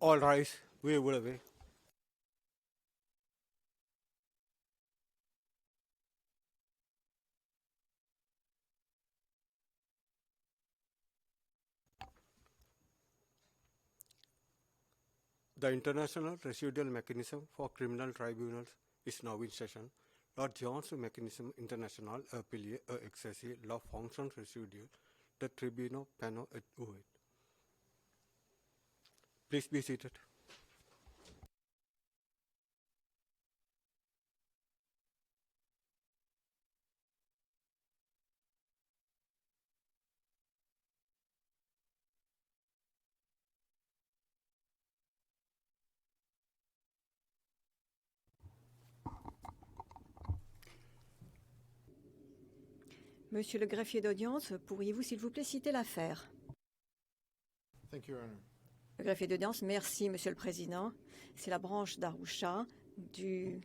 All rise, we would away. The International Residual Mechanism for Criminal Tribunals is now in session. Lord John's Mechanisme International appelé à exercer la fonction résiduelle de tribunal pénal et ouest. Please be seated. Monsieur le greffier d'audience, pourriez-vous s'il vous plaît citer l'affaire? Thank you, Your Honor. Le greffier d'audience, merci Monsieur le Président. C'est la branche d'Arusha du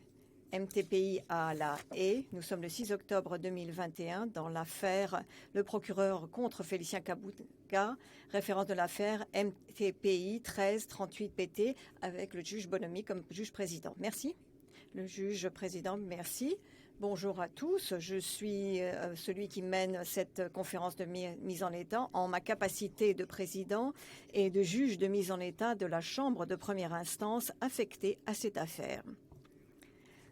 MTPI à La Haye. Nous sommes le 6 octobre 2021 dans l'affaire Le procureur contre Félicien Kabuga, référence de l'affaire MTPI 1338 PT avec le juge Bonomi comme juge président. Merci. Le juge président, merci. Bonjour à tous, je suis celui qui mène cette conférence de mise en état en ma capacité de président et de juge de mise en état de la chambre de première instance affectée à cette affaire.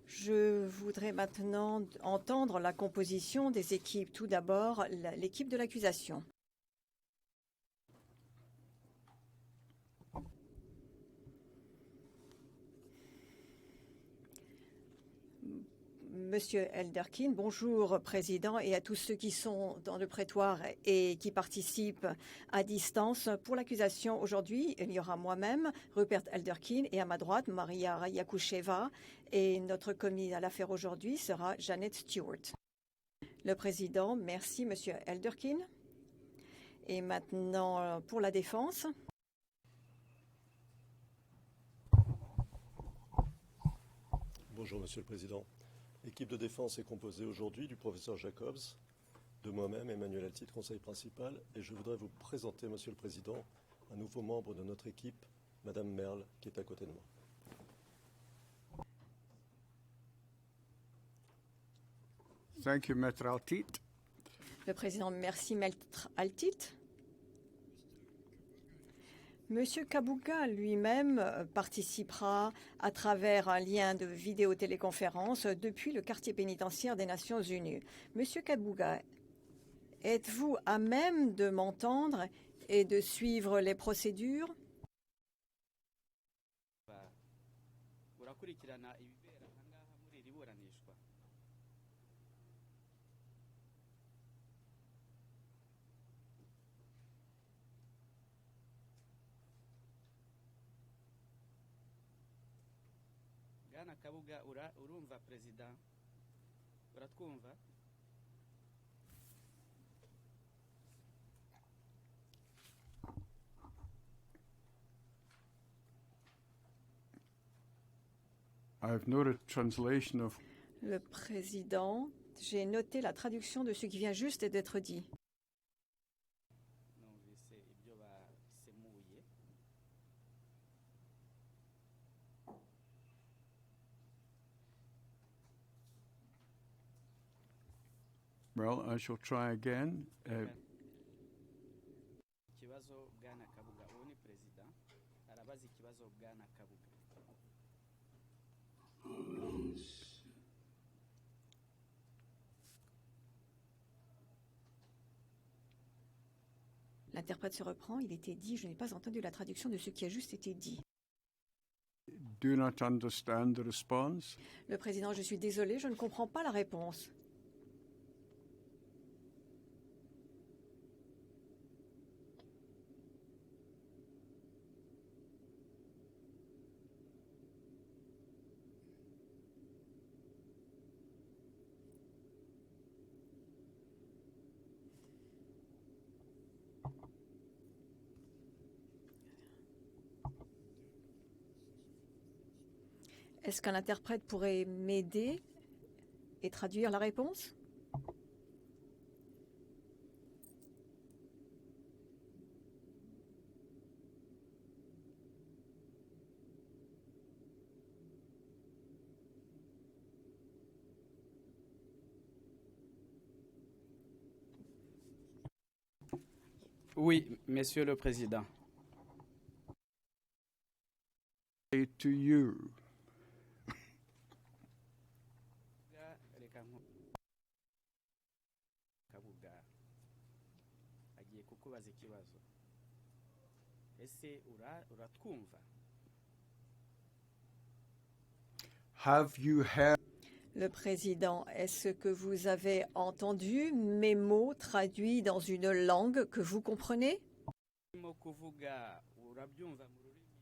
Je voudrais maintenant entendre la composition des équipes. Tout d'abord, l'équipe de l'accusation. Monsieur Elderkin, bonjour Président et à tous ceux qui sont dans le prétoire et qui participent à distance. Pour l'accusation aujourd'hui, il y aura moi-même, Rupert Elderkin, et à ma droite, Maria Yakusheva. Et notre commis à l'affaire aujourd'hui sera Janet Stewart. Le Président, merci Monsieur Elderkin. Et maintenant, pour la défense. Bonjour Monsieur le Président. L'équipe de défense est composée aujourd'hui du professeur Jacobs, de moi-même, Emmanuel Altit, conseil principal, et je voudrais vous présenter, Monsieur le Président, un nouveau membre de notre équipe, Madame Merle, qui est à côté de moi. Thank you, Maître Altit. Le Président, merci Maître Altit. Monsieur Kabuga lui-même participera à travers un lien de vidéotéléconférence depuis le quartier pénitentiaire des Nations Unies. Monsieur Kabuga, êtes-vous à même de m'entendre et de suivre les procédures? Bwana Kabuga urumva Perezida uratwumva? I've noted translation of. Le Président, j'ai noté la traduction de ce qui vient juste d'être dit. Numvise ibyo basemuye. Well, I shall try again. Ikibazo Bwana Kabuga, uwo ni Perezida arabaza ikibazo Bwana Kabuga. L'interprète se reprend, il était dit, je n'ai pas entendu la traduction de ce qui a juste été dit. Do not understand the response. Le Président, je suis désolé, je ne comprends pas la réponse. Est-ce qu'un interprète pourrait m'aider et traduire la réponse? Oui, Monsieur le Président. Say to you. Kabuga agiye kukubaza ikibazo. Ese uratwumva? Have you heard Le président, est-ce que vous avez entendu mes mots traduits dans une langue que vous comprenez? Urimo kuvuga urabyumva mu rurimi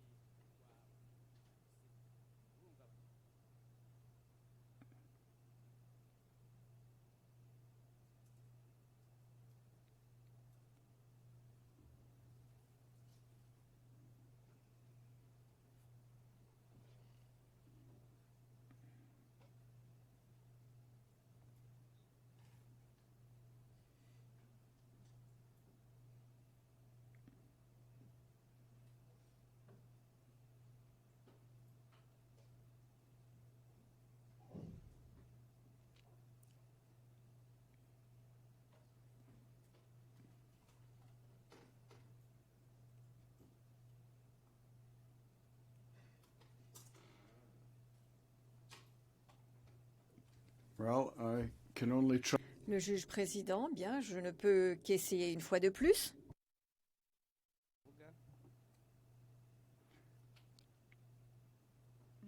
Well, I can only try. Le juge président, bien, je ne peux qu'essayer une fois de plus.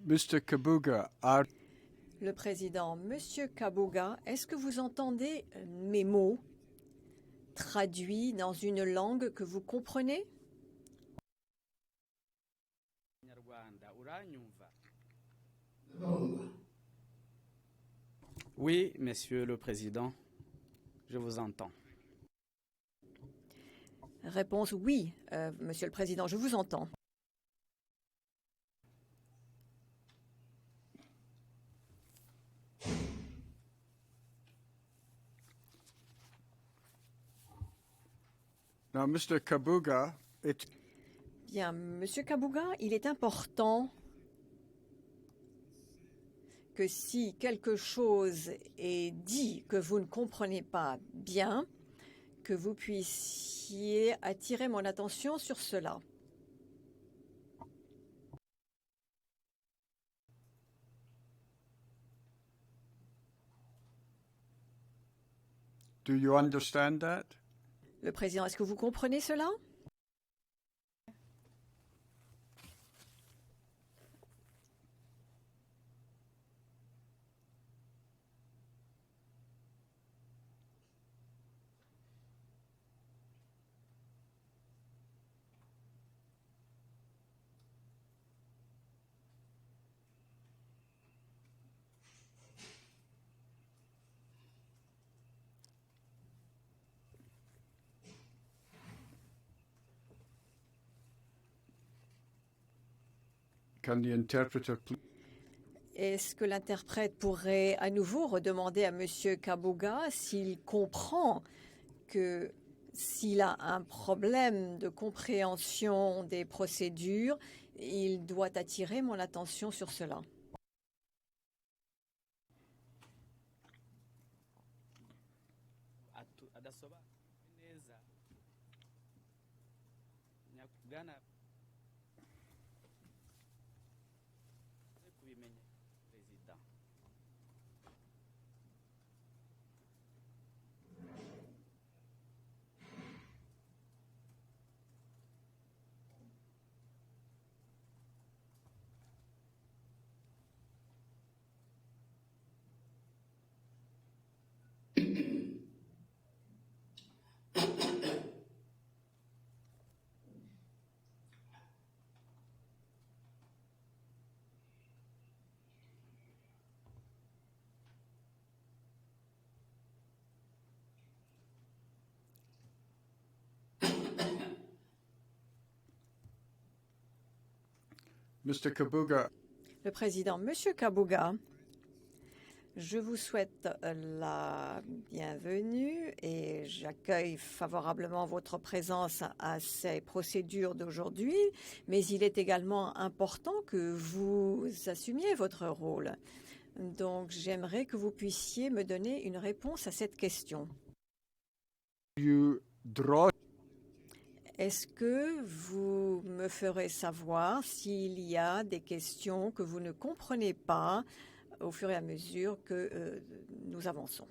Mr. Kabuga, Le président, Monsieur Kabuga, est-ce que vous entendez mes mots traduits dans une langue que vous comprenez? Nyarwanda uranyumva? Oui, Monsieur le Président, je vous entends. Réponse oui, Monsieur le président, je vous entends. now, Mr. Kabuga, Bien, Monsieur Kabuga, il est important que si quelque chose est dit que vous ne comprenez pas bien, que vous puissiez attirer mon attention sur cela. do you understand that? Le président, est-ce que vous comprenez cela? Can the interpreter please? Est-ce que l'interprète pourrait à nouveau redemander à Monsieur Kabuga s'il comprend que s'il a un problème de compréhension des procédures, il doit attirer mon attention sur cela? Adasoba neza. Bwana kubimenya Perezida. Mr. Kabuga, Le président, Monsieur Kabuga, je vous souhaite la bienvenue et j'accueille favorablement votre présence à ces procédures d'aujourd'hui, mais il est également important que vous assumiez votre rôle. Donc, j'aimerais que vous puissiez me donner une réponse à cette question. you draw Est-ce que vous me ferez savoir s'il y a des questions que vous ne comprenez pas au fur et à mesure que nous avançons?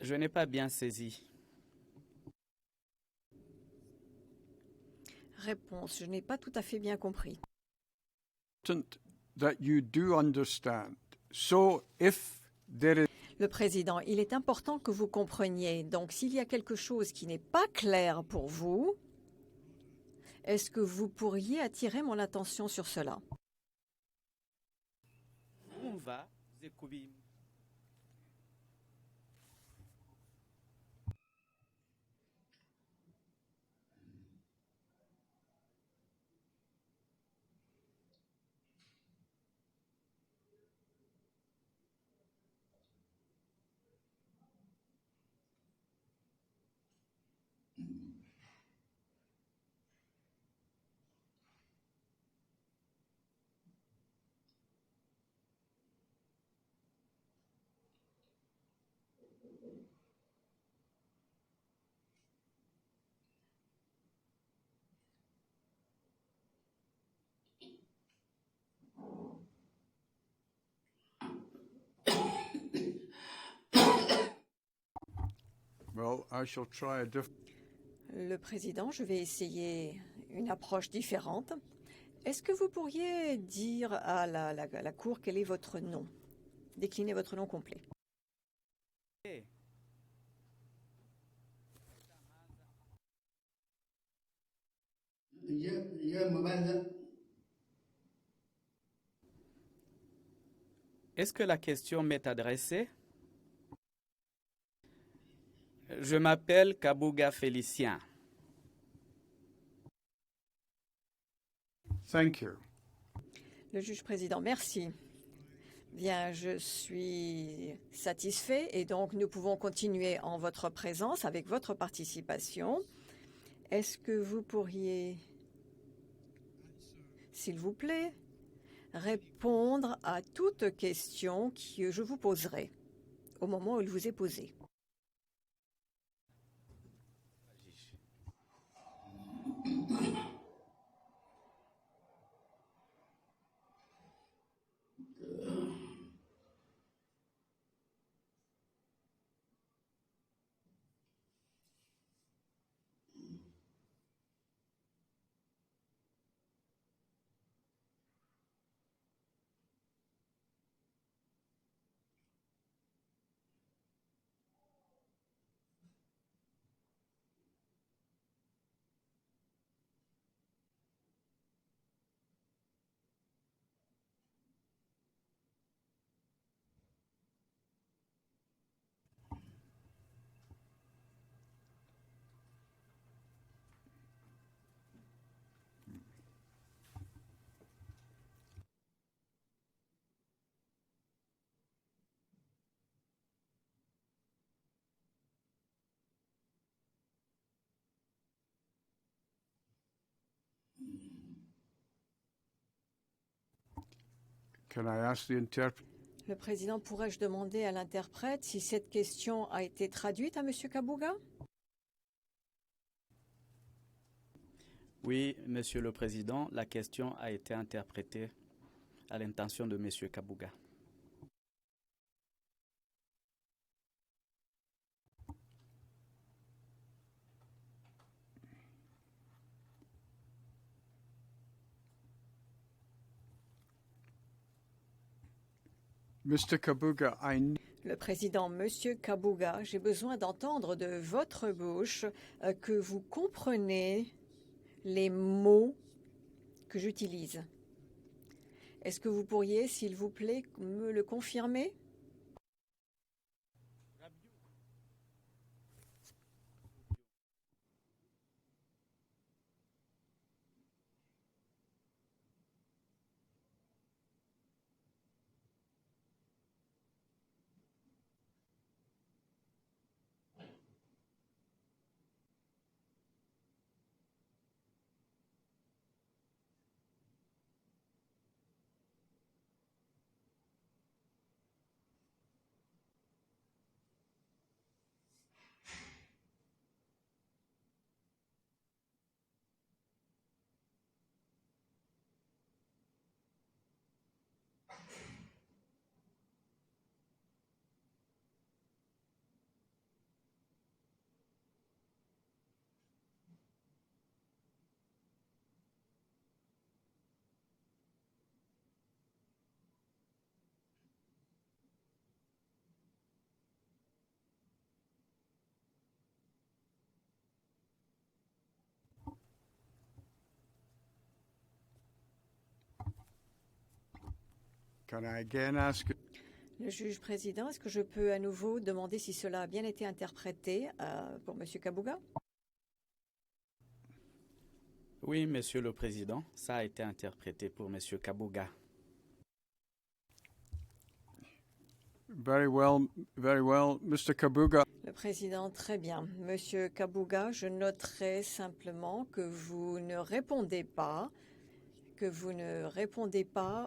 Je n'ai pas bien saisi. Réponse, je n'ai pas tout à fait bien compris. That you do understand. So if there is Le président, il est important que vous compreniez. Donc, s'il y a quelque chose qui n'est pas clair pour vous, est-ce que vous pourriez attirer mon attention sur cela? Umva zikubim. well, I shall try a different. Le président, je vais essayer une approche différente. Est-ce que vous pourriez dire à la Cour quel est votre nom? Déclinez votre nom complet. Eh, Est-ce que la question m'est adressée? Je m'appelle Kabuga Félicien. Thank you. Le juge président, merci. Bien, je suis satisfait et donc nous pouvons continuer en votre présence avec votre participation. Est-ce que vous pourriez, s'il vous plaît, répondre à toute question que je vous poserai au moment où il vous est posé? Can I ask the interpreter? Le président, pourrais-je demander à l'interprète si cette question a été traduite à M. Kabuga? Oui, Monsieur le Président, la question a été interprétée à l'intention de Monsieur Kabuga. Mr. Kabuga, Le président, Monsieur Kabuga, j'ai besoin d'entendre de votre bouche que vous comprenez les mots que j'utilise. Est-ce que vous pourriez, s'il vous plaît, me le confirmer? can I again ask? Le juge président, est-ce que je peux à nouveau demander si cela a bien été interprété pour M. Kabuga? Oui, Monsieur le Président, ça a été interprété pour Monsieur Kabuga. Very well, very well. Mr. Kabuga, Le président, très bien. Monsieur Kabuga, je noterai simplement que vous ne répondez pas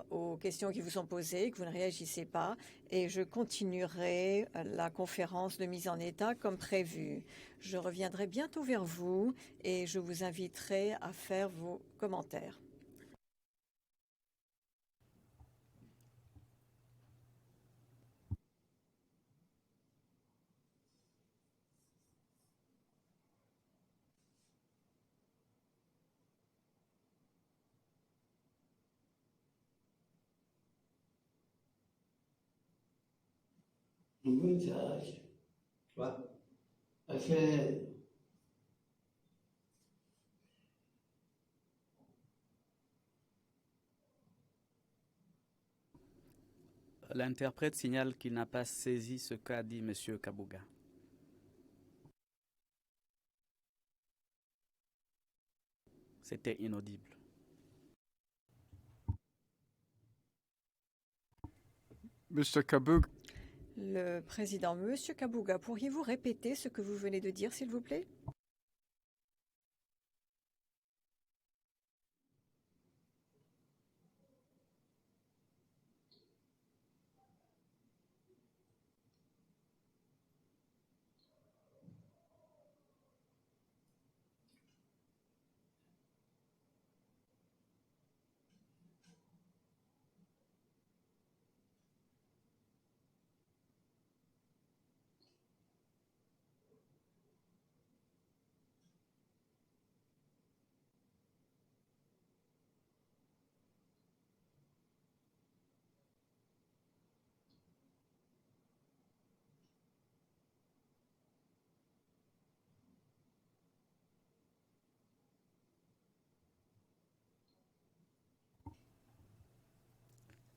aux questions qui vous sont posées, que vous ne réagissez pas, et je continuerai la conférence de mise en état comme prévu. Je reviendrai bientôt vers vous et je vous inviterai à faire vos commentaires. Montage. Affaire. L'interprète signale qu'il n'a pas saisi ce qu'a dit Monsieur Kabuga. C'était inaudible. Mr. Kabuga, Le président, Monsieur Kabuga, pourriez-vous répéter ce que vous venez de dire, s'il vous plaît?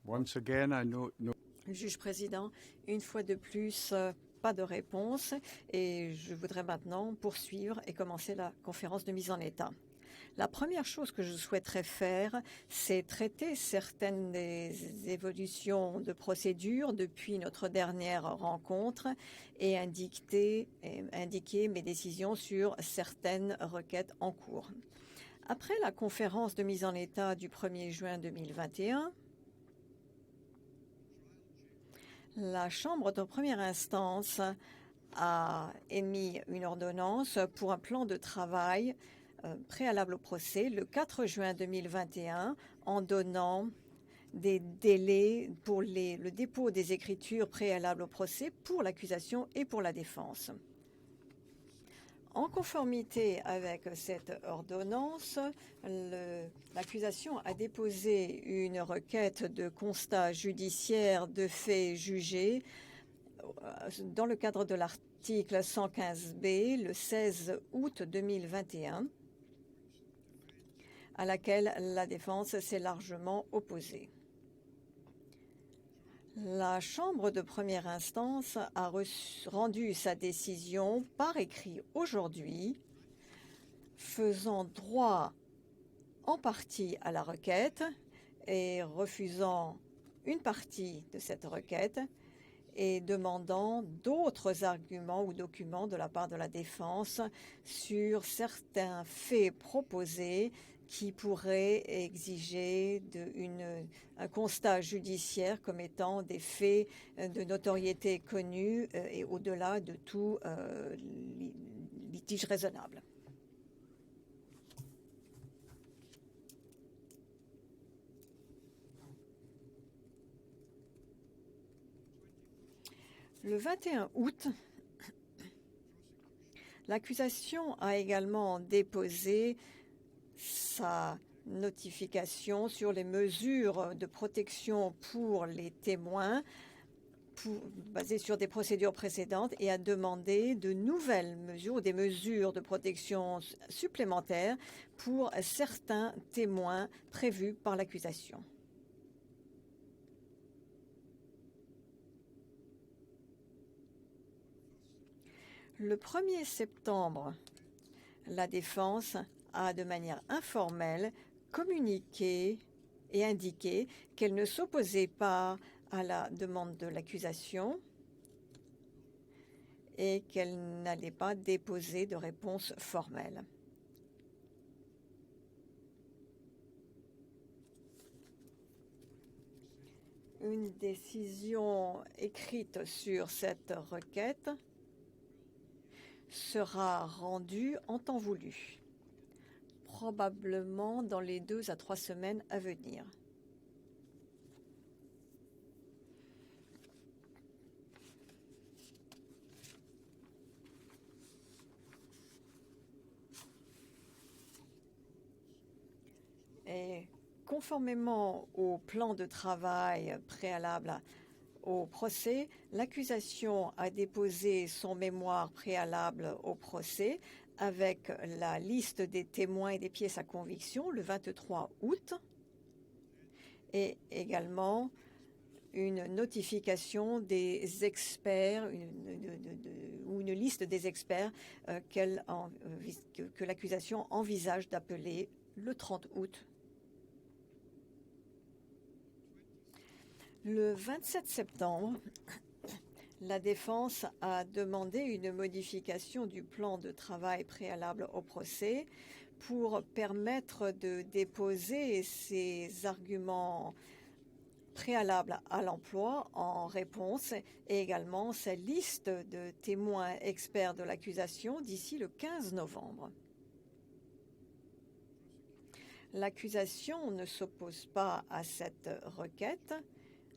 once again, I know. Juge président, une fois de plus, pas de réponse et je voudrais maintenant poursuivre et commencer la conférence de mise en état. La première chose que je souhaiterais faire, c'est traiter certaines des évolutions de procédure depuis notre dernière rencontre et indiquer mes décisions sur certaines requêtes en cours. Après la conférence de mise en état du 1er juin 2021, la Chambre de première instance a émis une ordonnance pour un plan de travail préalable au procès le 4 juin 2021 en donnant des délais pour le dépôt des écritures préalables au procès pour l'accusation et pour la défense. En conformité avec cette ordonnance, l'accusation a déposé une requête de constat judiciaire de faits jugés dans le cadre de l'article 115B le 16 août 2021, à laquelle la défense s'est largement opposée. La Chambre de première instance a rendu sa décision par écrit aujourd'hui, faisant droit en partie à la requête et refusant une partie de cette requête et demandant d'autres arguments ou documents de la part de la défense sur certains faits proposés qui pourrait exiger un constat judiciaire comme étant des faits de notoriété connue et au-delà de tout litige raisonnable. Le 21 août, l'accusation a également déposé sa notification sur les mesures de protection pour les témoins basées sur des procédures précédentes et a demandé de nouvelles mesures, des mesures de protection supplémentaires pour certains témoins prévus par l'accusation. Le 1er septembre, la défense a de manière informelle communiqué et indiqué qu'elle ne s'opposait pas à la demande de l'accusation et qu'elle n'allait pas déposer de réponse formelle. Une décision écrite sur cette requête sera rendue en temps voulu, probablement dans les 2 à 3 semaines à venir. Et conformément au plan de travail préalable au procès, l'accusation a déposé son mémoire préalable au procès avec la liste des témoins et des pièces à conviction le 23 août et également une notification des experts ou une liste des experts que l'accusation envisage d'appeler le 30 août. Le 27 septembre, la défense a demandé une modification du plan de travail préalable au procès pour permettre de déposer ses arguments préalables à l'emploi en réponse et également sa liste de témoins experts de l'accusation d'ici le 15 novembre. L'accusation ne s'oppose pas à cette requête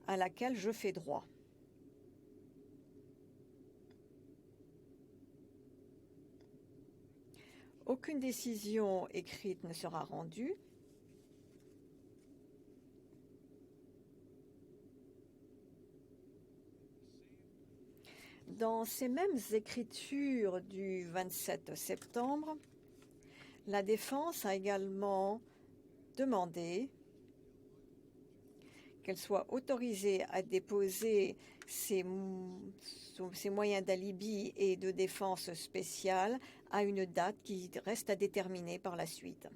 à laquelle je fais droit. Aucune décision écrite ne sera rendue. Dans ces mêmes écritures du 27 septembre, la défense a également demandé qu'elle soit autorisée à déposer ses moyens d'alibi et de défense spéciale à une date qui reste à déterminer par la suite.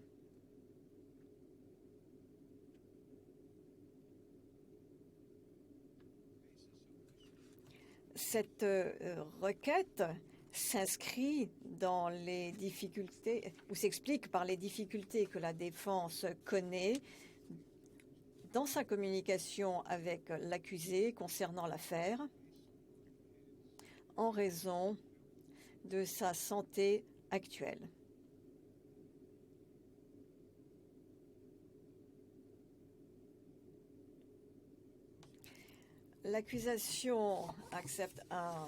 Cette requête s'inscrit dans les difficultés, ou s'explique par les difficultés que la défense connaît dans sa communication avec l'accusé concernant l'affaire, en raison de sa santé actuelle. L'accusation accepte un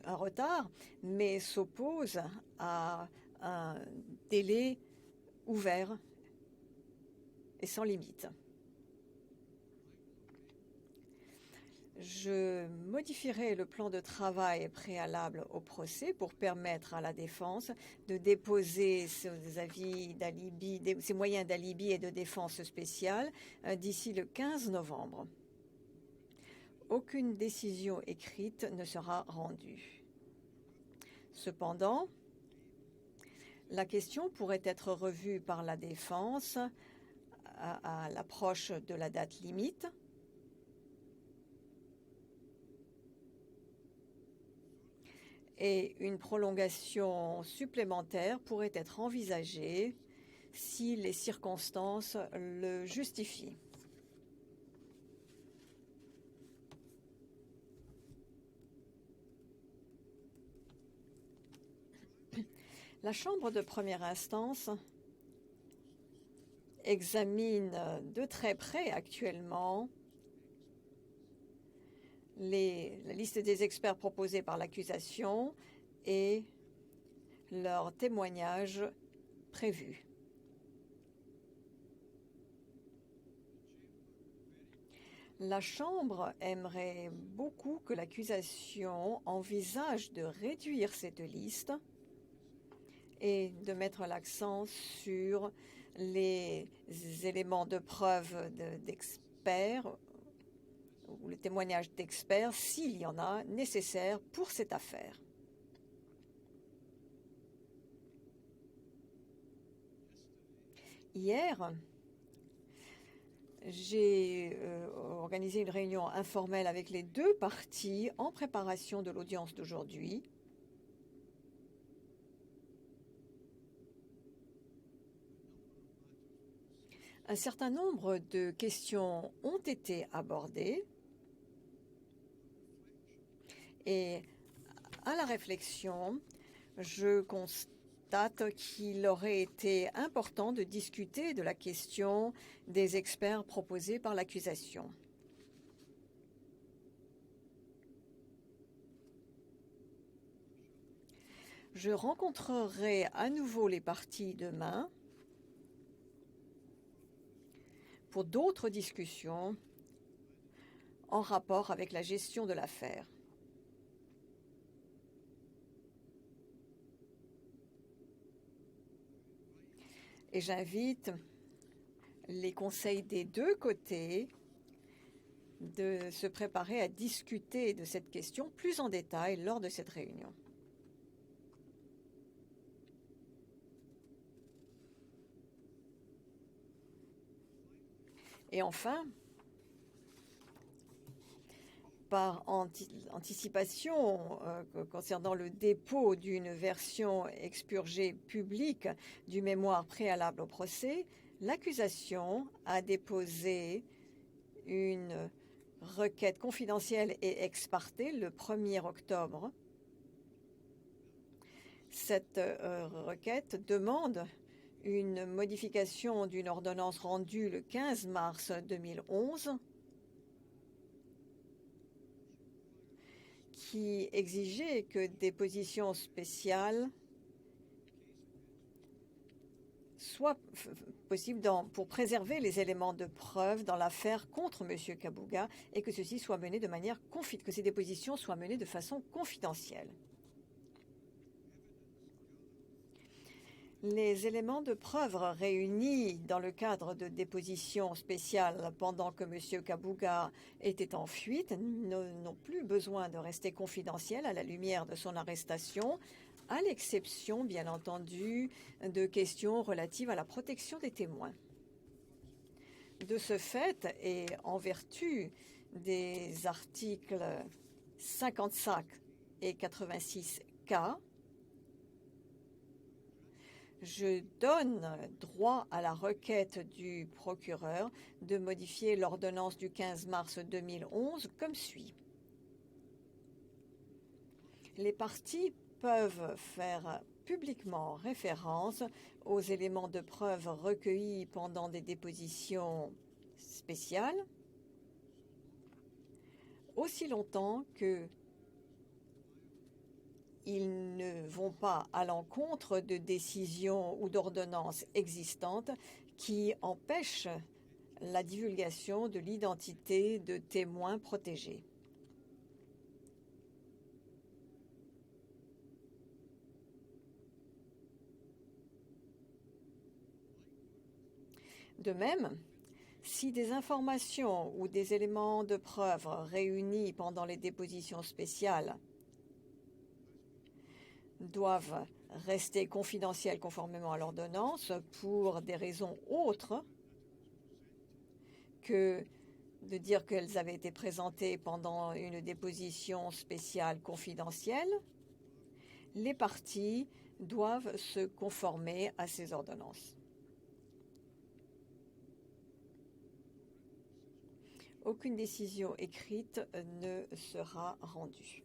retard, mais s'oppose à un délai ouvert et sans limite. Je modifierai le plan de travail préalable au procès pour permettre à la défense de déposer ses moyens d'alibi et de défense spéciale d'ici le 15 novembre. Aucune décision écrite ne sera rendue. Cependant, la question pourrait être revue par la défense à l'approche de la date limite. Et une prolongation supplémentaire pourrait être envisagée si les circonstances le justifient. La Chambre de première instance examine de très près actuellement la liste des experts proposés par l'accusation et leurs témoignages prévus. La Chambre aimerait beaucoup que l'accusation envisage de réduire cette liste et de mettre l'accent sur les éléments de preuve d'experts ou le témoignage d'experts, s'il y en a, nécessaire pour cette affaire. Hier, j'ai organisé une réunion informelle avec les deux parties en préparation de l'audience d'aujourd'hui. Un certain nombre de questions ont été abordées et à la réflexion, je constate qu'il aurait été important de discuter de la question des experts proposés par l'accusation. Je rencontrerai à nouveau les parties demain pour d'autres discussions en rapport avec la gestion de l'affaire. Et j'invite les conseils des deux côtés de se préparer à discuter de cette question plus en détail lors de cette réunion. Et enfin, par anticipation concernant le dépôt d'une version expurgée publique du mémoire préalable au procès, l'accusation a déposé une requête confidentielle et ex parte le 1er octobre. Cette requête demande une modification d'une ordonnance rendue le 15 mars 2011 qui exigeait que des positions spéciales soient possibles pour préserver les éléments de preuve dans l'affaire contre M. Kabuga et que ceci soit mené de manière que ces dépositions soient menées de façon confidentielle. Les éléments de preuve réunis dans le cadre de dépositions spéciales pendant que M. Kabuga était en fuite n'ont plus besoin de rester confidentiels à la lumière de son arrestation, à l'exception, bien entendu, de questions relatives à la protection des témoins. De ce fait, et en vertu des articles 55 et 86K, je donne droit à la requête du procureur de modifier l'ordonnance du 15 mars 2011 comme suit. Les parties peuvent faire publiquement référence aux éléments de preuve recueillis pendant des dépositions spéciales, aussi longtemps que ils ne vont pas à l'encontre de décisions ou d'ordonnances existantes qui empêchent la divulgation de l'identité de témoins protégés. De même, si des informations ou des éléments de preuve réunis pendant les dépositions spéciales doivent rester confidentielles conformément à l'ordonnance pour des raisons autres que de dire qu'elles avaient été présentées pendant une déposition spéciale confidentielle, les parties doivent se conformer à ces ordonnances. Aucune décision écrite ne sera rendue.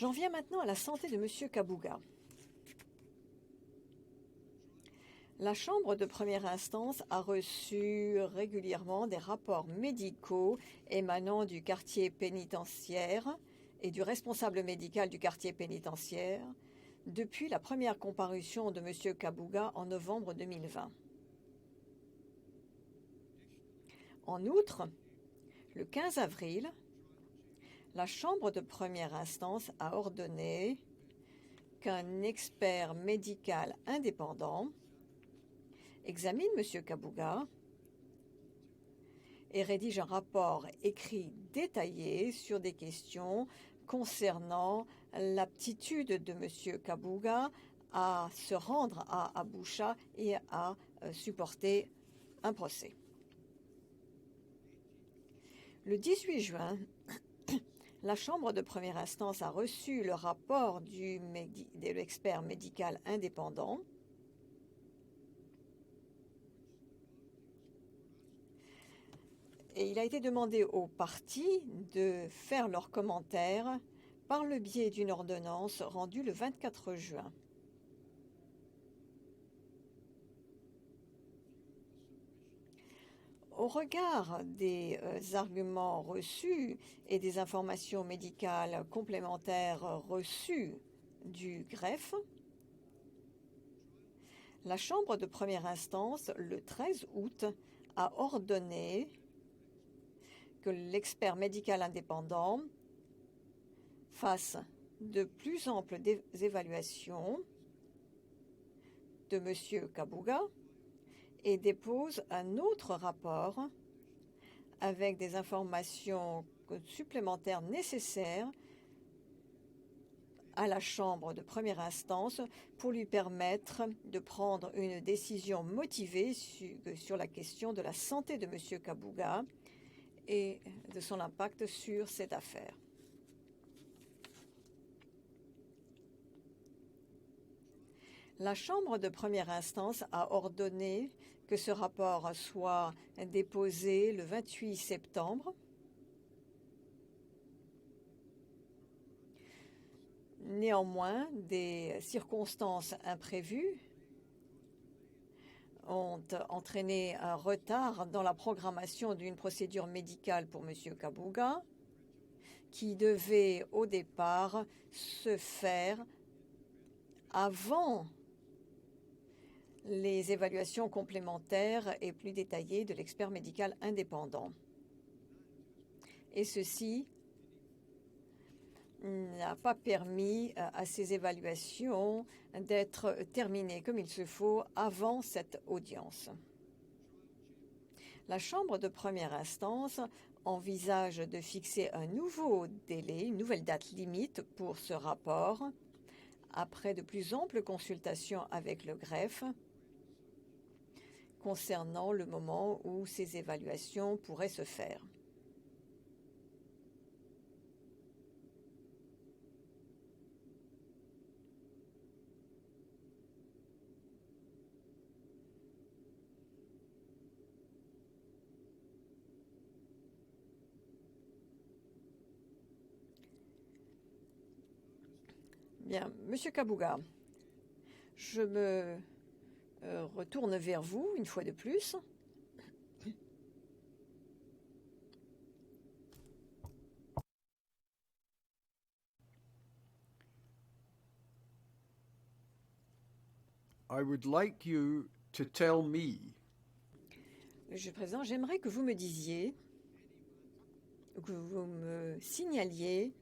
J'en viens maintenant à la santé de M. Kabuga. La Chambre de première instance a reçu régulièrement des rapports médicaux émanant du quartier pénitentiaire et du responsable médical du quartier pénitentiaire depuis la première comparution de M. Kabuga en novembre 2020. En outre, le 15 avril, la Chambre de première instance a ordonné qu'un expert médical indépendant examine M. Kabuga et rédige un rapport écrit détaillé sur des questions concernant l'aptitude de M. Kabuga à se rendre à Arusha et à supporter un procès. Le 18 juin, la Chambre de première instance a reçu le rapport de l'expert médical indépendant et il a été demandé aux parties de faire leurs commentaires par le biais d'une ordonnance rendue le 24 juin. Au regard des arguments reçus et des informations médicales complémentaires reçues du greffe, la Chambre de première instance, le 13 août, a ordonné que l'expert médical indépendant fasse de plus amples évaluations de M. Kabuga et dépose un autre rapport avec des informations supplémentaires nécessaires à la Chambre de première instance pour lui permettre de prendre une décision motivée sur la question de la santé de M. Kabuga et de son impact sur cette affaire. La Chambre de première instance a ordonné que ce rapport soit déposé le 28 septembre. Néanmoins, des circonstances imprévues ont entraîné un retard dans la programmation d'une procédure médicale pour M. Kabuga, qui devait au départ se faire avant les évaluations complémentaires et plus détaillées de l'expert médical indépendant. Et ceci n'a pas permis à ces évaluations d'être terminées comme il se faut avant cette audience. La Chambre de première instance envisage de fixer un nouveau délai, une nouvelle date limite pour ce rapport, après de plus amples consultations avec le greffe, concernant le moment où ces évaluations pourraient se faire. Bien, Monsieur Kabuga, je me retourne vers vous une fois de plus. I would like you to tell me Monsieur le Président, j'aimerais que vous me disiez, que vous me signaliez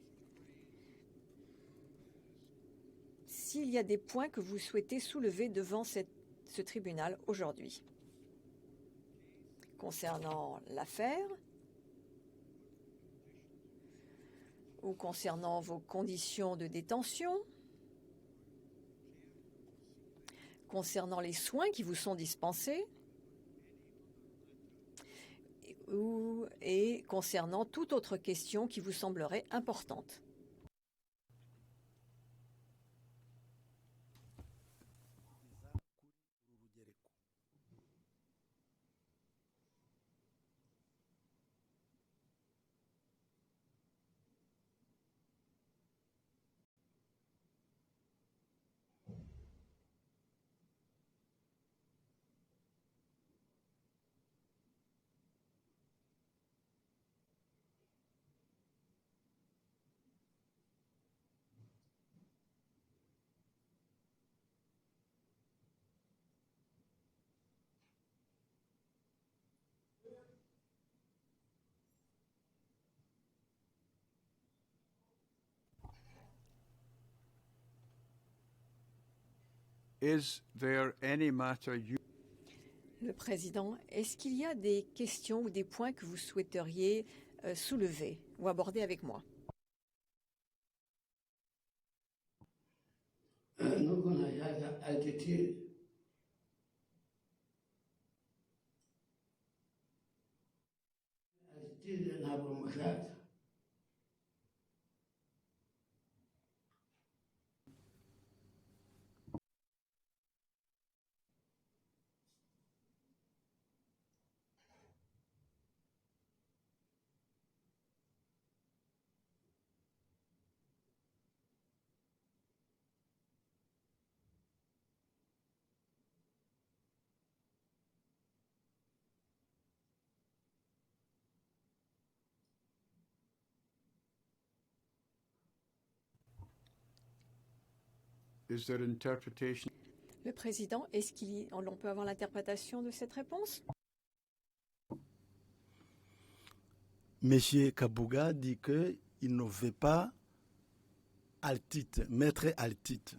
s'il y a des points que vous souhaitez soulever devant ce tribunal aujourd'hui, concernant l'affaire ou concernant vos conditions de détention, concernant les soins qui vous sont dispensés et concernant toute autre question qui vous semblerait importante. is there any matter you Le Président, est-ce qu'il y a des questions ou des points que vous souhaiteriez soulever ou aborder avec moi? نكون هذا altitude نهار المشاة Is there interpretation? Le Président, est-ce qu'on peut avoir l'interprétation de cette réponse? Monsieur Kabuga dit qu'il ne veut pas altite, mettre altite.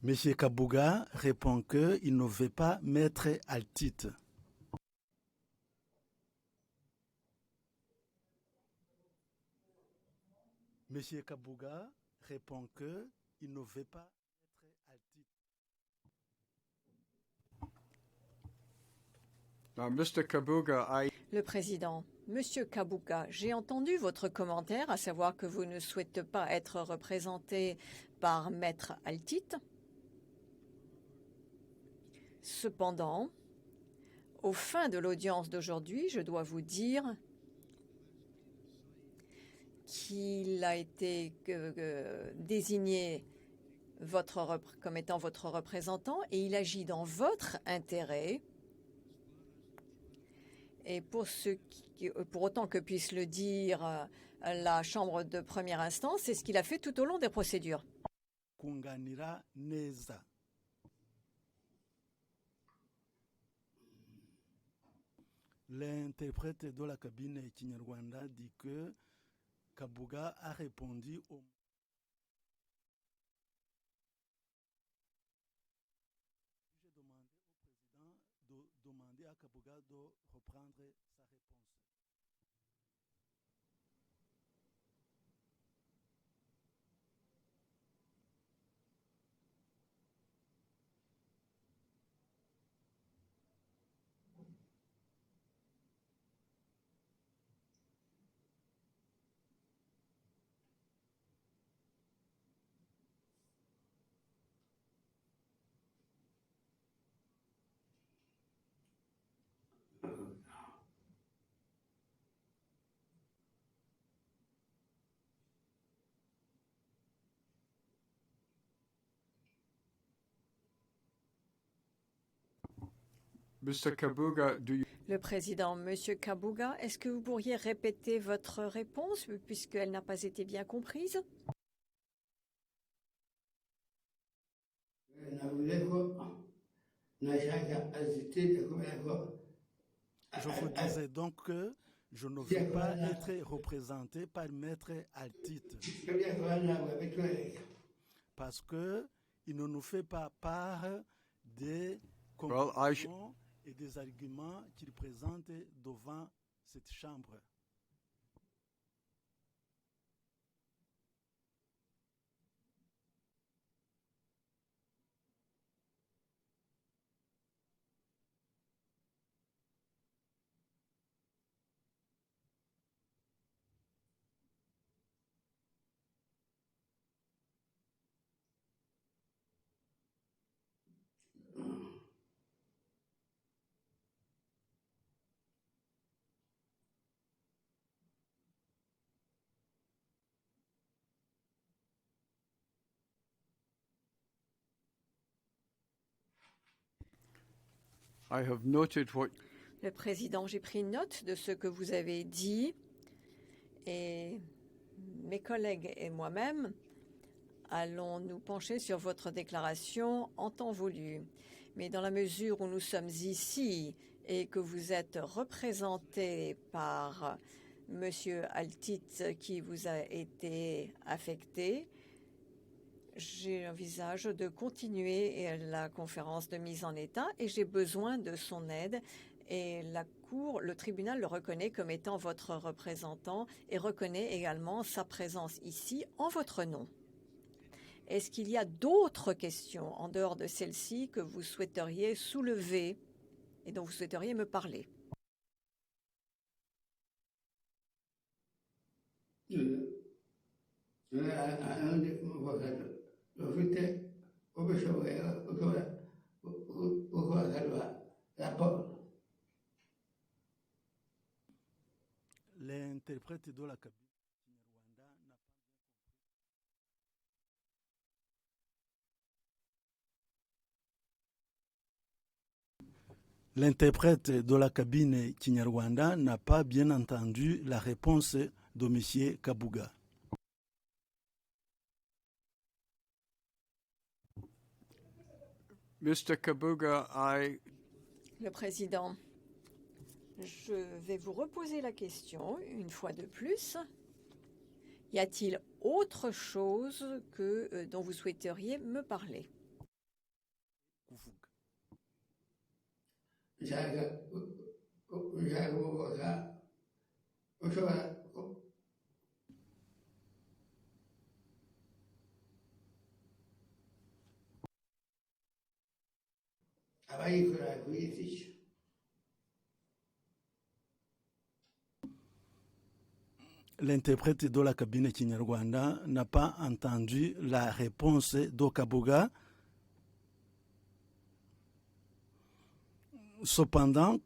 Monsieur Kabuga répond qu'il ne veut pas mettre altite. Monsieur Kabuga répond qu'il ne veut pas mettre altite. Now, Mr. Kabuga, Le Président, Monsieur Kabuga, j'ai entendu votre commentaire, à savoir que vous ne souhaitez pas être représenté par Maître Altite. Cependant, au fin de l'audience d'aujourd'hui, je dois vous dire qu'il a été désigné comme étant votre représentant et il agit dans votre intérêt. Et pour autant que puisse le dire la Chambre de première instance, c'est ce qu'il a fait tout au long des procédures. Kunganira neza. L'interprète de la cabine Kinyarwanda dit que Kabuga a répondu au J'ai demandé au président de demander à Kabuga de reprendre sa réponse. Mr. Kabuga, Le Président, Monsieur Kabuga, est-ce que vous pourriez répéter votre réponse puisqu'elle n'a pas été bien comprise? Je vous disais donc que je ne veux pas être représenté par Maître Altite parce qu'il ne nous fait pas part des conclusions et des arguments qu'il présente devant cette Chambre. I have noted what Le Président, j'ai pris note de ce que vous avez dit et mes collègues et moi-même allons nous pencher sur votre déclaration en temps voulu. Mais dans la mesure où nous sommes ici et que vous êtes représenté par Monsieur Altite qui vous a été affecté, J'envisage de continuer la conférence de mise en état et j'ai besoin de son aide. Et la Cour, le tribunal le reconnaît comme étant votre représentant et reconnaît également sa présence ici en votre nom. Est-ce qu'il y a d'autres questions en dehors de celle-ci que vous souhaiteriez soulever et dont vous souhaiteriez me parler? L'interprète de la cabine Kinyarwanda n'a pas L'interprète de la cabine Kinyarwanda n'a pas bien entendu la réponse de M. Kabuga. Mr. Kabuga, Le président, je vais vous reposer la question une fois de plus. Y a-t-il autre chose dont vous souhaiteriez me parler? L'interprète de la cabine Kinyarwanda n'a pas entendu la réponse d'Okabuga. Cependant,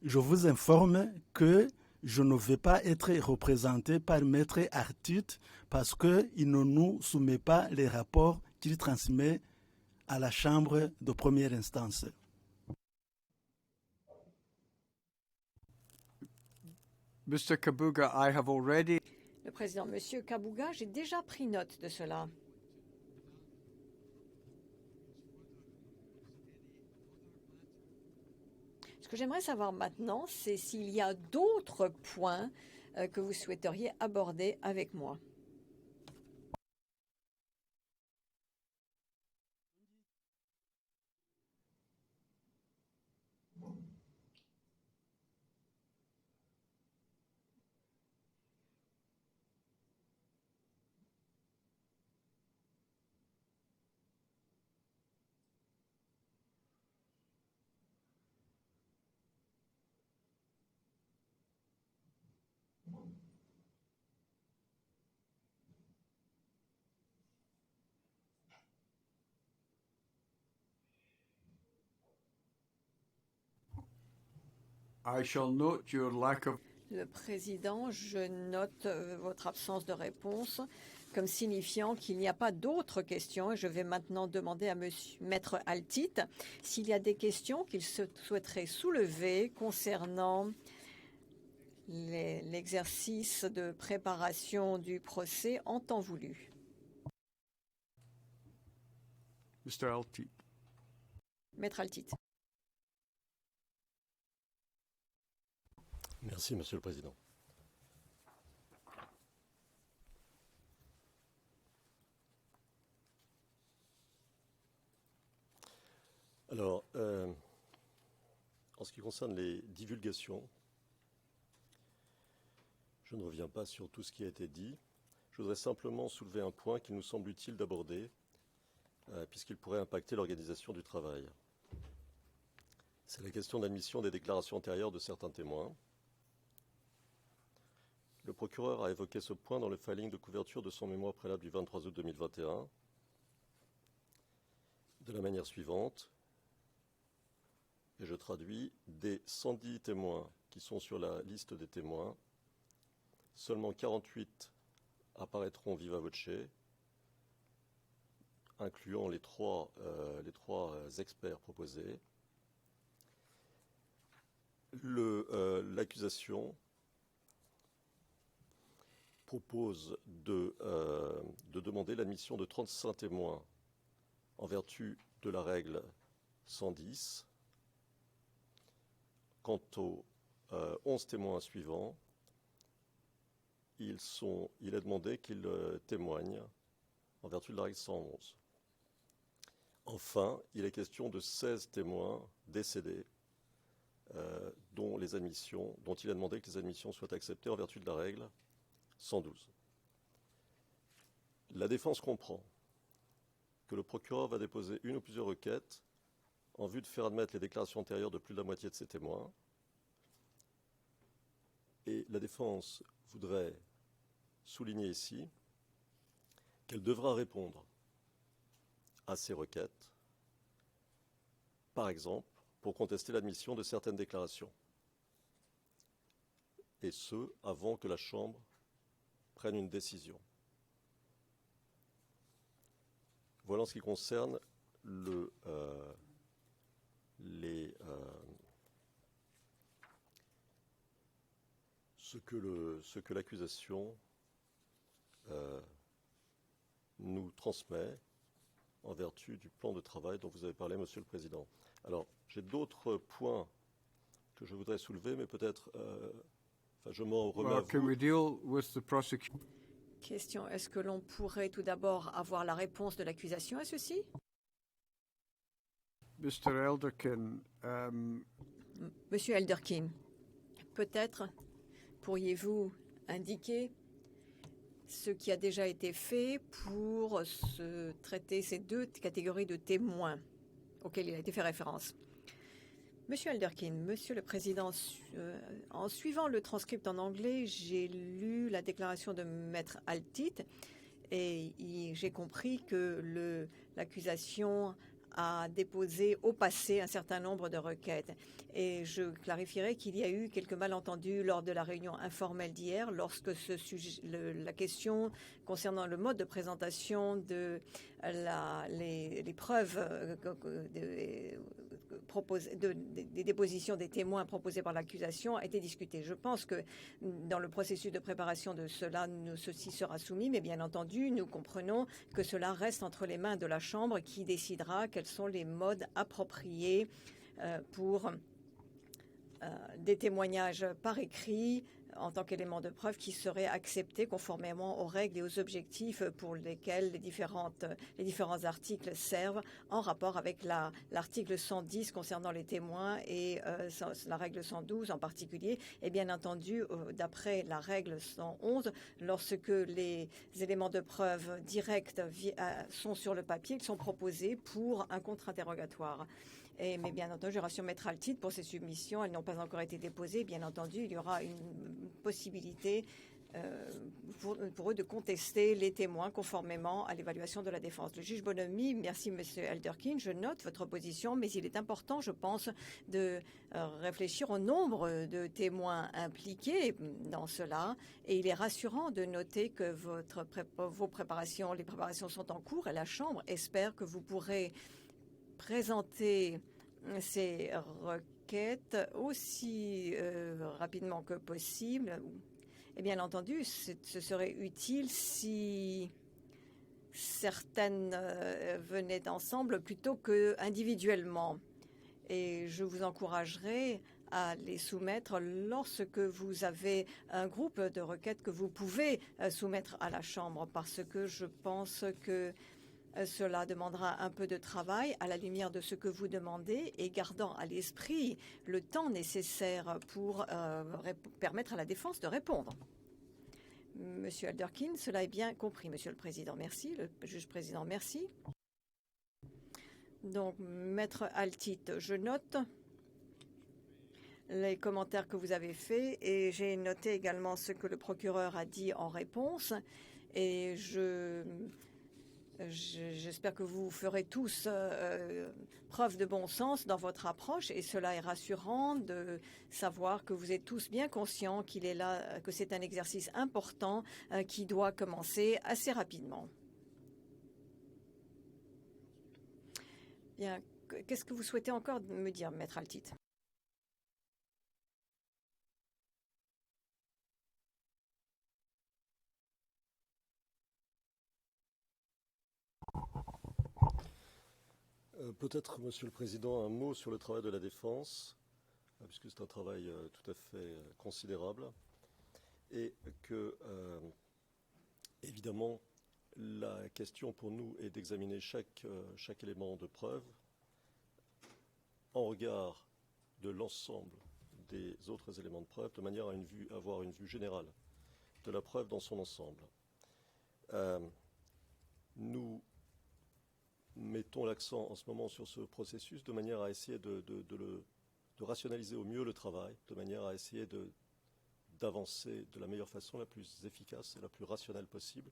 je vous informe que je ne vais pas être représenté par Maître Artut parce qu'il ne nous soumet pas les rapports qu'il transmet à la Chambre de première instance. Mr. Kabuga, I have already... Le président, Monsieur Kabuga, j'ai déjà pris note de cela. Ce que j'aimerais savoir maintenant, c'est s'il y a d'autres points que vous souhaiteriez aborder avec moi. I shall note your lack of... Le président, je note votre absence de réponse comme signifiant qu'il n'y a pas d'autres questions. Je vais maintenant demander à Maître Altit s'il y a des questions qu'il souhaiterait soulever concernant l'exercice de préparation du procès en temps voulu. Mr. Altit. Maître Altit. Merci, Monsieur le Président. Alors, en ce qui concerne les divulgations, je ne reviens pas sur tout ce qui a été dit. Je voudrais simplement soulever un point qu'il nous semble utile d'aborder, puisqu'il pourrait impacter l'organisation du travail. C'est la question d'admission des déclarations antérieures de certains témoins. Le procureur a évoqué ce point dans le filing de couverture de son mémoire préalable du 23 août 2021 de la manière suivante, et je traduis, des 110 témoins qui sont sur la liste des témoins, seulement 48 apparaîtront viva voce, incluant les trois experts proposés. L'accusation propose de demander l'admission de 35 témoins en vertu de la règle 110. Quant aux 11 témoins suivants, il est demandé qu'ils témoignent en vertu de la règle 111. Enfin, il est question de 16 témoins décédés dont il a demandé que les admissions soient acceptées en vertu de la règle 112. La défense comprend que le procureur va déposer une ou plusieurs requêtes en vue de faire admettre les déclarations antérieures de plus de la moitié de ses témoins. Et la défense voudrait souligner ici qu'elle devra répondre à ces requêtes, par exemple, pour contester l'admission de certaines déclarations, et ce, avant que la Chambre prenne une décision. Voilà en ce qui concerne ce que l'accusation nous transmet en vertu du plan de travail dont vous avez parlé, Monsieur le Président. Alors, j'ai d'autres points que je voudrais soulever, mais peut-être, je m'en remets à Well, can vous. we deal with the prosecution? Question, est-ce que l'on pourrait tout d'abord avoir la réponse de l'accusation à ceci? Mr. Elderkin, Monsieur Elderkin, peut-être pourriez-vous indiquer ce qui a déjà été fait pour traiter ces deux catégories de témoins auxquels il a été fait référence? Monsieur Elderkin, Monsieur le Président, en suivant le transcript en anglais, j'ai lu la déclaration de Maître Altit et j'ai compris que l'accusation a déposé au passé un certain nombre de requêtes. Et je clarifierai qu'il y a eu quelques malentendus lors de la réunion informelle d'hier, lorsque la question concernant le mode de présentation de les preuves des dépositions des témoins proposées par l'accusation a été discutée. Je pense que dans le processus de préparation de cela, ceci sera soumis, mais bien entendu, nous comprenons que cela reste entre les mains de la Chambre qui décidera quels sont les modes appropriés pour des témoignages par écrit en tant qu'élément de preuve qui seraient acceptés conformément aux règles et aux objectifs pour lesquels les différents articles servent en rapport avec l'article 110 concernant les témoins et la règle 112 en particulier. Et bien entendu, d'après la règle 111, lorsque les éléments de preuve directs sont sur le papier, ils sont proposés pour un contre-interrogatoire. Mais bien entendu, je rassure Maître Altit pour ces submissions, elles n'ont pas encore été déposées. Bien entendu, il y aura une possibilité pour eux de contester les témoins conformément à l'évaluation de la défense. Le juge Bonomi, merci Monsieur Elderkin, je note votre position, mais il est important, je pense, de réfléchir au nombre de témoins impliqués dans cela. Et il est rassurant de noter que les préparations sont en cours et la Chambre espère que vous pourrez présenter ces requêtes aussi rapidement que possible. Et bien entendu, ce serait utile si certaines venaient ensemble plutôt que individuellement. Et je vous encouragerai à les soumettre lorsque vous avez un groupe de requêtes que vous pouvez soumettre à la Chambre, parce que je pense que cela demandera un peu de travail à la lumière de ce que vous demandez et gardant à l'esprit le temps nécessaire pour permettre à la défense de répondre. Monsieur Elderkin, cela est bien compris, Monsieur le Président. Merci. Le juge président, merci. Donc, Maître Altit, je note les commentaires que vous avez faits et j'ai noté également ce que le procureur a dit en réponse et j'espère que vous ferez tous preuve de bon sens dans votre approche et cela est rassurant de savoir que vous êtes tous bien conscients qu'il est là, que c'est un exercice important qui doit commencer assez rapidement. Bien, qu'est-ce que vous souhaitez encore me dire, Maître Altit? Peut-être, Monsieur le Président, un mot sur le travail de la défense, puisque c'est un travail tout à fait considérable, et que, évidemment, La question pour nous est d'examiner chaque élément de preuve en regard de l'ensemble des autres éléments de preuve, de manière à avoir une vue générale de la preuve dans son ensemble. Nous mettons l'accent en ce moment sur ce processus de manière à essayer de rationaliser au mieux le travail, de manière à essayer d'avancer de la meilleure façon, la plus efficace et la plus rationnelle possible.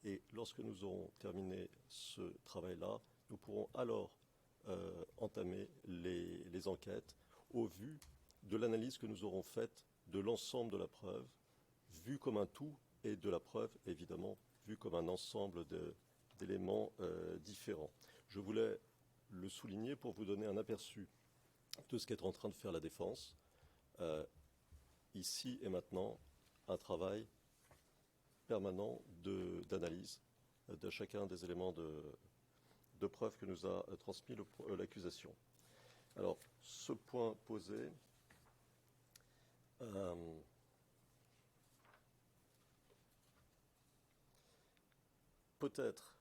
Et lorsque nous aurons terminé ce travail-là, nous pourrons alors entamer les enquêtes au vu de l'analyse que nous aurons faite de l'ensemble de la preuve, vue comme un tout, et de la preuve, évidemment, vue comme un ensemble d'éléments différents. Je voulais le souligner pour vous donner un aperçu de ce qu'est en train de faire la défense. Ici et maintenant, un travail permanent d'analyse de chacun des éléments de preuve que nous a transmis l'accusation. Alors, ce point posé, peut-être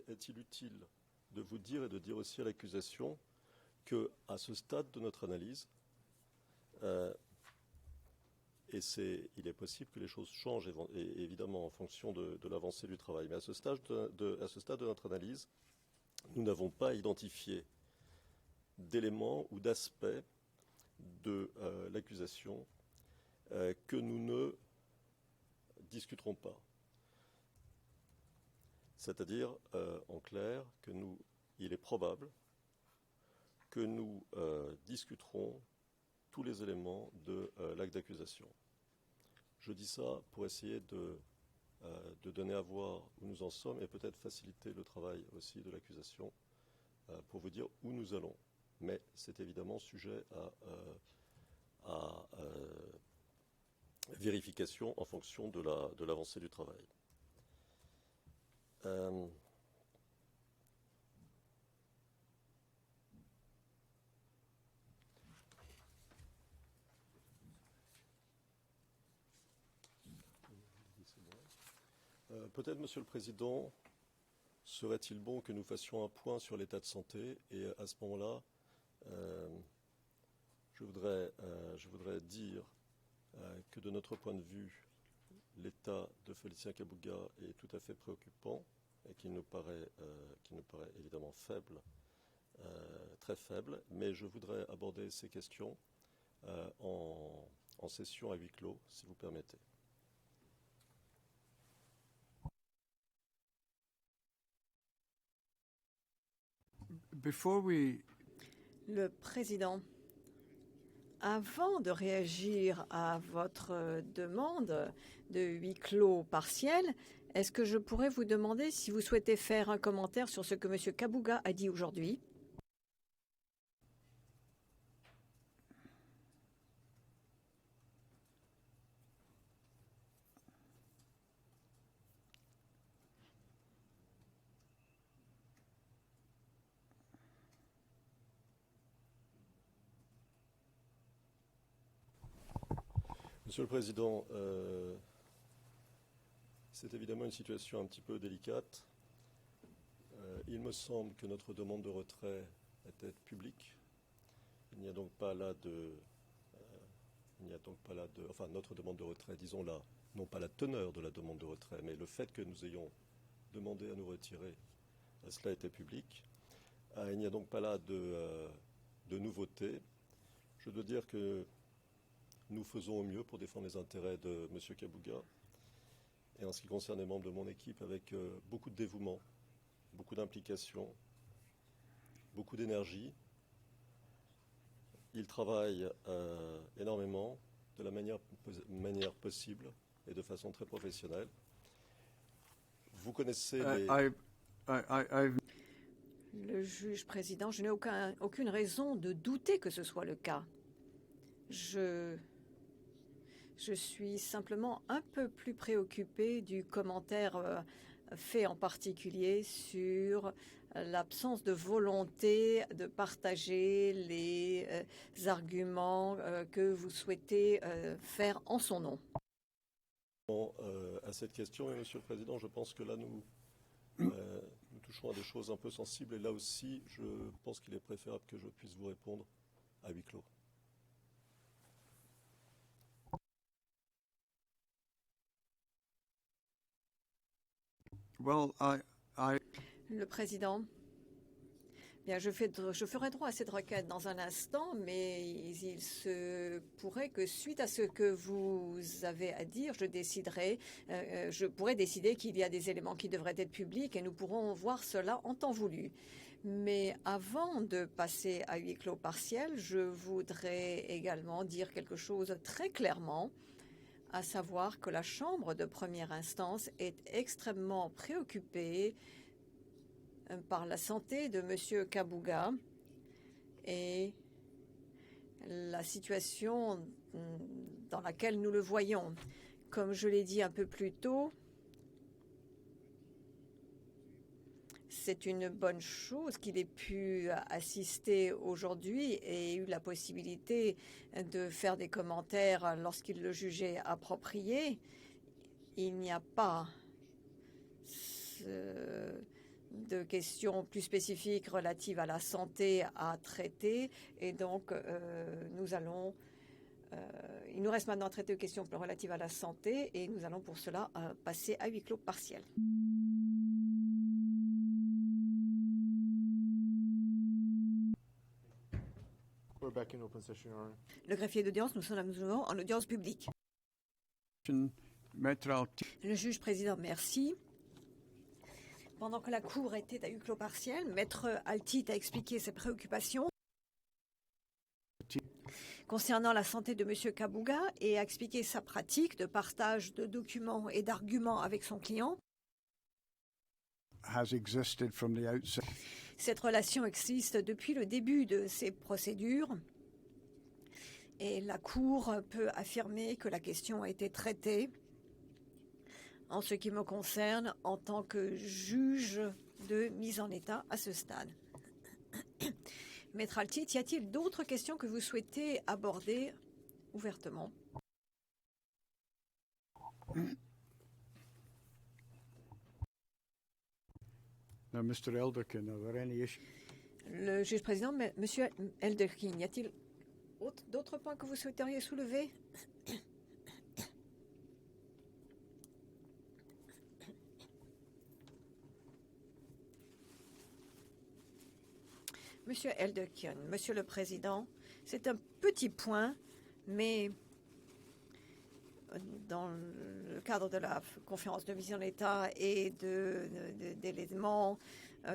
est-il utile de vous dire et de dire aussi à l'accusation qu'à ce stade de notre analyse, il est possible que les choses changent évidemment en fonction de l'avancée du travail, mais à ce stade de notre analyse, nous n'avons pas identifié d'éléments ou d'aspects de l'accusation que nous ne discuterons pas. C'est-à-dire, en clair, il est probable que nous discuterons tous les éléments de l'acte d'accusation. Je dis ça pour essayer de donner à voir où nous en sommes et peut-être faciliter le travail aussi de l'accusation pour vous dire où nous allons. Mais c'est évidemment sujet à vérification en fonction de l'avancée du travail. Peut-être, Monsieur le Président, serait-il bon que nous fassions un point sur l'état de santé et à ce moment-là, je voudrais dire que de notre point de vue, l'état de Félicien Kabuga est tout à fait préoccupant et qu'il nous paraît évidemment faible, très faible, mais je voudrais aborder ces questions en session à huis clos, si vous permettez. Before we Le président, avant de réagir à votre demande de huis clos partiel, est-ce que je pourrais vous demander si vous souhaitez faire un commentaire sur ce que M. Kabuga a dit aujourd'hui? Monsieur le Président, c'est évidemment une situation un petit peu délicate. Il me semble que notre demande de retrait était publique. Il n'y a donc pas là enfin notre demande de retrait, disons-la, non pas la teneur de la demande de retrait, mais le fait que nous ayons demandé à nous retirer, cela était public. Il n'y a donc pas là de nouveauté. Je dois dire que nous faisons au mieux pour défendre les intérêts de M. Kabuga. Et en ce qui concerne les membres de mon équipe, avec beaucoup de dévouement, beaucoup d'implication, beaucoup d'énergie. Ils travaillent énormément, de la manière possible et de façon très professionnelle. Vous connaissez les... Le juge président, je n'ai aucune raison de douter que ce soit le cas. Je suis simplement un peu plus préoccupée du commentaire fait en particulier sur l'absence de volonté de partager les arguments que vous souhaitez faire en son nom. À cette question, et Monsieur le Président, je pense que là, nous touchons à des choses un peu sensibles, et là aussi, je pense qu'il est préférable que je puisse vous répondre à huis clos. Well, Le président. Bien, je ferai droit à cette requête dans un instant, mais il se pourrait que suite à ce que vous avez à dire, je pourrais décider qu'il y a des éléments qui devraient être publics et nous pourrons voir cela en temps voulu. Mais avant de passer à huis clos partiel, je voudrais également dire quelque chose très clairement, à savoir que la Chambre de première instance est extrêmement préoccupée par la santé de M. Kabuga et la situation dans laquelle nous le voyons. Comme je l'ai dit un peu plus tôt, c'est une bonne chose qu'il ait pu assister aujourd'hui et eu la possibilité de faire des commentaires lorsqu'il le jugeait approprié. Il n'y a pas de questions plus spécifiques relatives à la santé à traiter et donc il nous reste maintenant à traiter aux questions relatives à la santé et nous allons pour cela passer à huis clos partiel. We're back in open session, Your Honor. Le greffier d'audience, nous sommes en audience publique. Le juge président, merci. Pendant que la Cour était à huis clos partiel, Maître Altit a expliqué ses préoccupations concernant la santé de M. Kabuga et a expliqué sa pratique de partage de documents et d'arguments avec son client. Cette relation existe depuis le début de ces procédures et la Cour peut affirmer que la question a été traitée en ce qui me concerne en tant que juge de mise en état à ce stade. Maître Altit, y a-t-il d'autres questions que vous souhaitez aborder ouvertement? Now, Mr. Elderkin, are there any issues? Le juge président, Monsieur Elderkin, y a-t-il d'autres points que vous souhaiteriez soulever? Monsieur Elderkin, Monsieur le Président, c'est un petit point, mais dans le cadre de la conférence de mise en état et d'éléments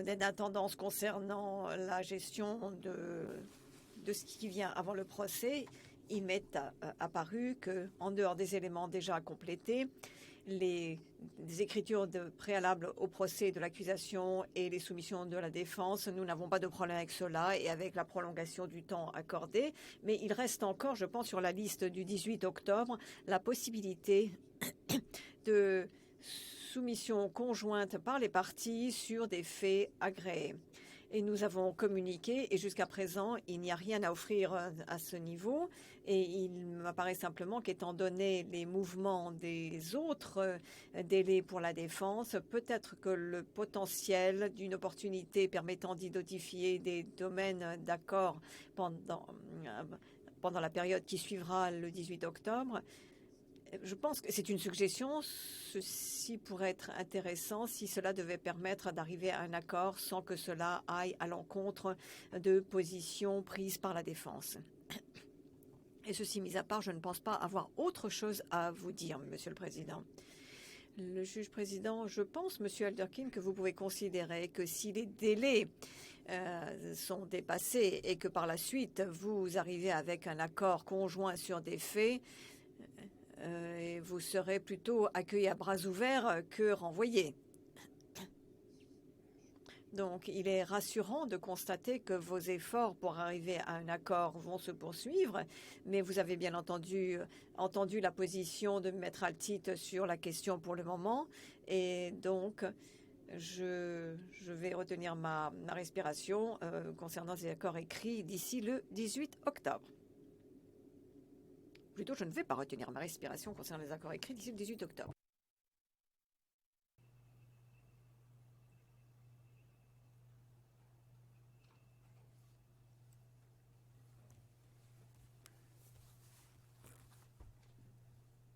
d'intendance concernant la gestion de ce qui vient avant le procès, il m'est apparu qu'en dehors des éléments déjà complétés, les écritures préalables au procès de l'accusation et les soumissions de la défense, nous n'avons pas de problème avec cela et avec la prolongation du temps accordé. Mais il reste encore, je pense, sur la liste du 18 octobre, la possibilité de soumission conjointe par les parties sur des faits agréés. Et nous avons communiqué et jusqu'à présent, il n'y a rien à offrir à ce niveau. Et il m'apparaît simplement qu'étant donné les mouvements des autres délais pour la défense, peut-être que le potentiel d'une opportunité permettant d'identifier des domaines d'accord pendant la période qui suivra le 18 octobre, je pense que c'est une suggestion. Ceci pourrait être intéressant si cela devait permettre d'arriver à un accord sans que cela aille à l'encontre de positions prises par la défense. Et ceci mis à part, je ne pense pas avoir autre chose à vous dire, Monsieur le Président. Le juge président, je pense, Monsieur Elderkin, que vous pouvez considérer que si les délais sont dépassés et que par la suite vous arrivez avec un accord conjoint sur des faits, et vous serez plutôt accueilli à bras ouverts que renvoyé. Donc, il est rassurant de constater que vos efforts pour arriver à un accord vont se poursuivre, mais vous avez bien entendu la position de Maître Altit sur la question pour le moment, et donc je vais retenir ma respiration concernant ces accords écrits d'ici le 18 octobre. plutôt, je ne vais pas retenir ma respiration concernant les accords écrits d'ici le 18 octobre.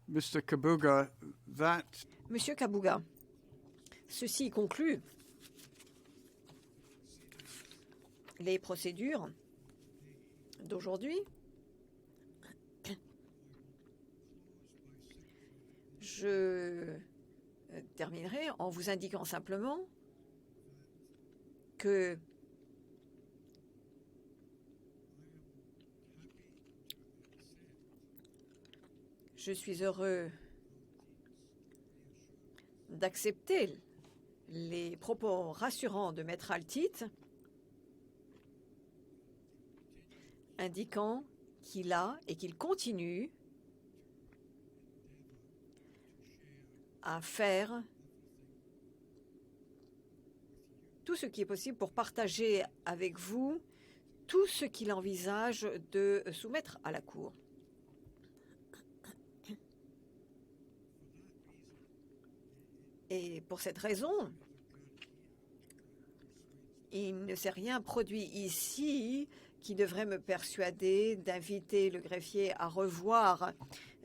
Mr. Kabuga, that Monsieur Kabuga, ceci conclut les procédures d'aujourd'hui. Je terminerai en vous indiquant simplement que je suis heureux d'accepter les propos rassurants de Maître Altit, indiquant qu'il a et qu'il continue à faire tout ce qui est possible pour partager avec vous tout ce qu'il envisage de soumettre à la Cour. Et pour cette raison, il ne s'est rien produit ici qui devrait me persuader d'inviter le greffier à revoir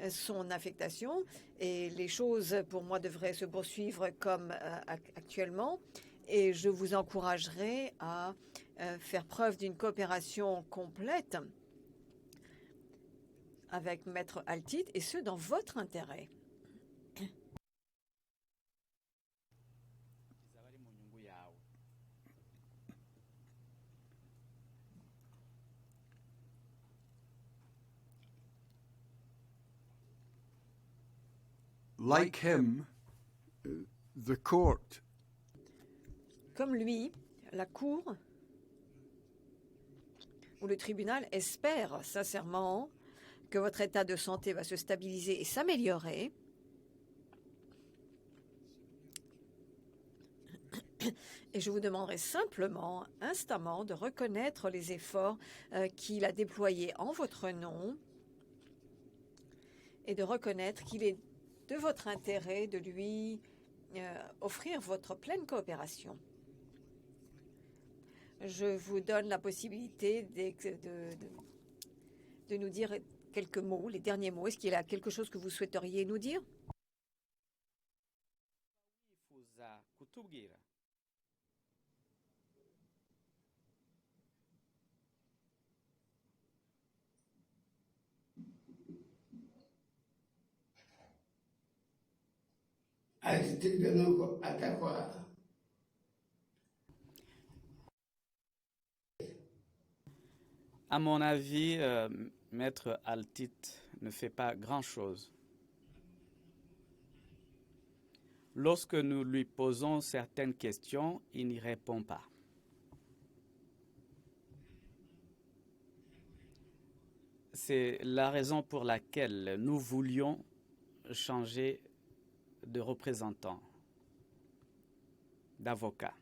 son affectation. Et les choses, pour moi, devraient se poursuivre comme actuellement. Et je vous encouragerai à faire preuve d'une coopération complète avec Maître Altit, et ce, dans votre intérêt. like him, the court Comme lui, la Cour ou le tribunal espère sincèrement que votre état de santé va se stabiliser et s'améliorer. Et je vous demanderai simplement, instamment, de reconnaître les efforts qu'il a déployés en votre nom et de reconnaître qu'il est de votre intérêt de lui offrir votre pleine coopération. Je vous donne la possibilité de nous dire quelques mots, les derniers mots. Est-ce qu'il y a quelque chose que vous souhaiteriez nous dire? À mon avis, Maître Altit ne fait pas grand-chose. Lorsque nous lui posons certaines questions, il n'y répond pas. C'est la raison pour laquelle nous voulions changer de représentant, d'avocat.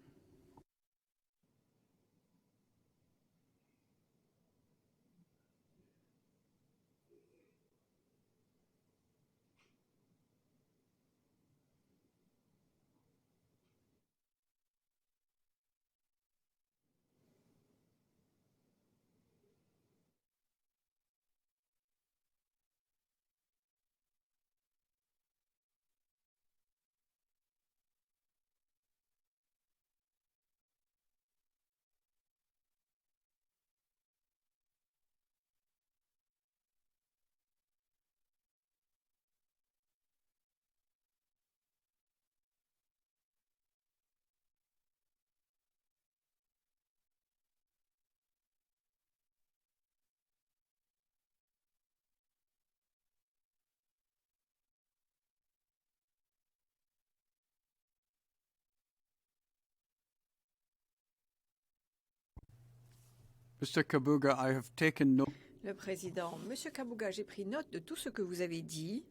Mr. Kabuga, I have taken note. Le président, Monsieur Kabuga, j'ai pris note de tout ce que vous avez dit.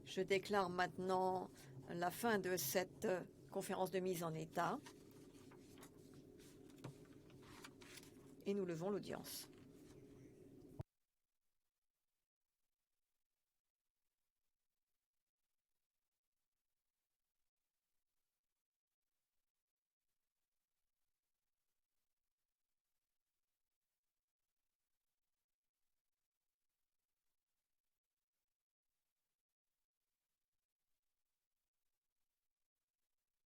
Je déclare maintenant la fin de cette conférence de mise en état. et nous levons l'audience.